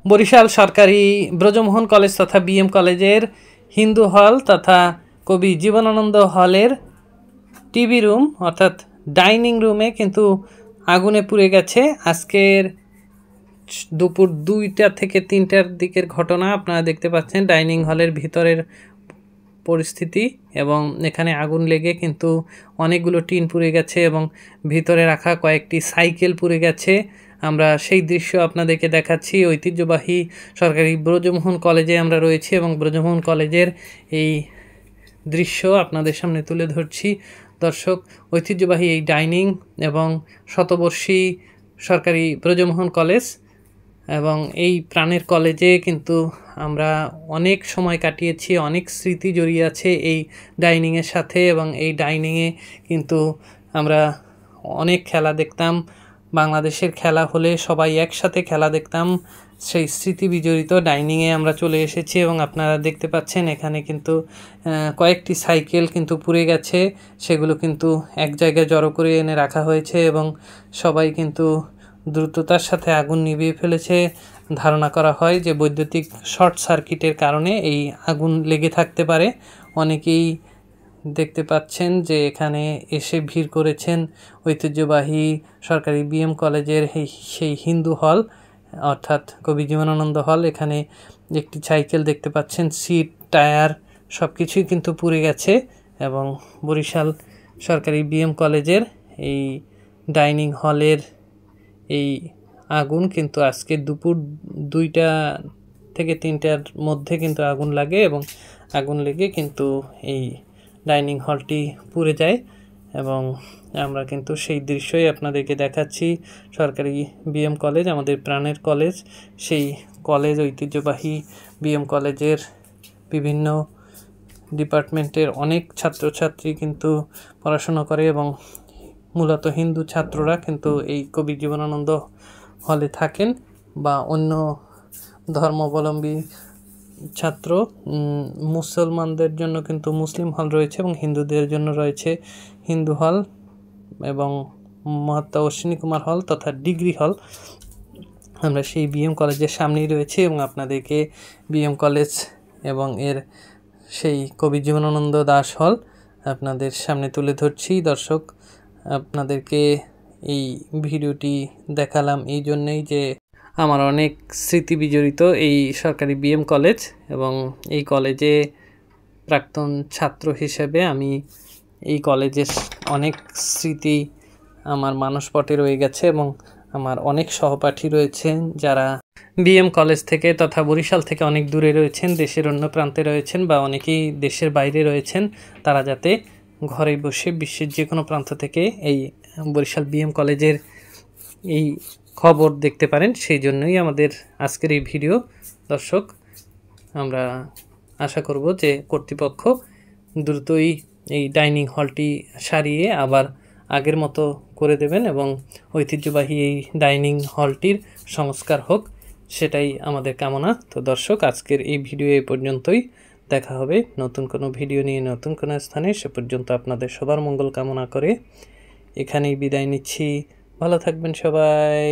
বরিশাল সরকারি ব্রজমোহন কলেজ তথা বিএম কলেজের হিন্দু হল তথা কবি জীবনানন্দ হলের টিভি রুম অর্থাৎ ডাইনিং রুমে কিন্তু আগুনে পুড়ে গেছে। আজকের দুপুর 2টা থেকে 3টার দিকের ঘটনা আপনারা দেখতে পাচ্ছেন ডাইনিং হলের ভিতরের পরিস্থিতি, এবং এখানে আগুন লেগে কিন্তু অনেকগুলো টিন পুড়ে গেছে এবং ভিতরে রাখা কয়েকটি সাইকেল পুড়ে গেছে। আমরা সেই দৃশ্য আপনাদেরকে দেখাচ্ছি। ঐতিহ্যবাহী সরকারি ব্রজমোহন কলেজে আমরা রয়েছি এবং ব্রজমোহন কলেজের এই দৃশ্য আপনাদের সামনে তুলে ধরছি। দর্শক, ঐতিহ্যবাহী এই ডাইনিং এবং শতবর্ষী সরকারি ব্রজমোহন কলেজ এবং এই প্রাণের কলেজে কিন্তু আমরা অনেক সময় কাটিয়েছি, অনেক স্মৃতি জড়িয়ে আছে এই ডাইনিংয়ের সাথে, এবং এই ডাইনিংয়ে কিন্তু আমরা অনেক খেলা দেখতাম। বাংলাদেশের খেলা হলে সবাই একসাথে খেলা দেখতাম। সেই স্মৃতি বিজড়িত ডাইনিংয়ে আমরা চলে এসেছি এবং আপনারা দেখতে পাচ্ছেন এখানে কিন্তু কয়েকটি সাইকেল কিন্তু পুড়ে গেছে। সেগুলো কিন্তু এক জায়গায় জড়ো করে এনে রাখা হয়েছে এবং সবাই কিন্তু দ্রুততার সাথে আগুন নিভিয়ে ফেলেছে। ধারণা করা হয় যে বৈদ্যুতিক শর্ট সার্কিটের কারণে এই আগুন লেগে থাকতে পারে। অনেকেই দেখতে পাচ্ছেন যে এখানে এসে ভিড় করেছেন ঐতিহ্যবাহী সরকারি বিএম কলেজের সেই হিন্দু হল অর্থাৎ কবি জীবনানন্দ হল। এখানে একটি সাইকেল দেখতে পাচ্ছেন, সিট, টায়ার সব কিছুই কিন্তু পুড়ে গেছে এবং বরিশাল সরকারি বিএম কলেজের এই ডাইনিং হলের এই আগুন কিন্তু আজকে দুপুর 2টা থেকে 3টার মধ্যে কিন্তু আগুন লাগে এবং আগুন লেগে কিন্তু এই ডাইনিং হলটি পুড়ে যায় এবং আমরা কিন্তু সেই দৃশ্যই আপনাদেরকে দেখাচ্ছি। সরকারি বিএম কলেজ আমাদের প্রাণের কলেজ, সেই কলেজ ঐতিহ্যবাহী বিএম কলেজের বিভিন্ন ডিপার্টমেন্টের অনেক ছাত্রছাত্রী কিন্তু পড়াশোনা করে এবং মূলত হিন্দু ছাত্ররা কিন্তু এই কবি জীবনানন্দ হলে থাকেন, বা অন্য ধর্মাবলম্বী ছাত্র। মুসলমানদের জন্য কিন্তু মুসলিম হল রয়েছে এবং হিন্দুদের জন্য রয়েছে হিন্দু হল এবং মহাত্মা অশ্বিনী কুমার হল তথা ডিগ্রি হল। আমরা সেই বিএম কলেজের সামনেই রয়েছে এবং আপনাদেরকে বিএম কলেজ এবং এর সেই কবি জীবনানন্দ দাশ হল আপনাদের সামনে তুলে ধরছি। দর্শক, আপনাদেরকে এই ভিডিওটি দেখালাম এই জন্যেই যে আমার অনেক স্মৃতি বিজড়িত এই সরকারি বিএম কলেজ এবং এই কলেজে প্রাক্তন ছাত্র হিসেবে আমি এই কলেজের অনেক স্মৃতি আমার মানসপটে রয়ে গেছে এবং আমার অনেক সহপাঠী রয়েছেন যারা বিএম কলেজ থেকে তথা বরিশাল থেকে অনেক দূরে রয়েছেন, দেশের অন্য প্রান্তে রয়েছেন বা অনেকেই দেশের বাইরে রয়েছেন। তারা যাতে ঘরে বসে বিশ্বের যে কোনো প্রান্ত থেকে এই বরিশাল বিএম কলেজের এই খবর দেখতে পারেন, সেই জন্যই আমাদের আজকের এই ভিডিও। দর্শক, আমরা আশা করব যে কর্তৃপক্ষ দ্রুতই এই ডাইনিং হলটি সারিয়ে আবার আগের মতো করে দেবেন এবং ঐতিহ্যবাহী এই ডাইনিং হলটির সংস্কার হোক, সেটাই আমাদের কামনা। তো দর্শক, আজকের এই ভিডিও এই পর্যন্তই। দেখা হবে নতুন কোনো ভিডিও নিয়ে নতুন কোনো স্থানে। সে পর্যন্ত আপনাদের সবার মঙ্গল কামনা করে এখানেই বিদায় নিচ্ছি। ভালো থাকবেন সবাই।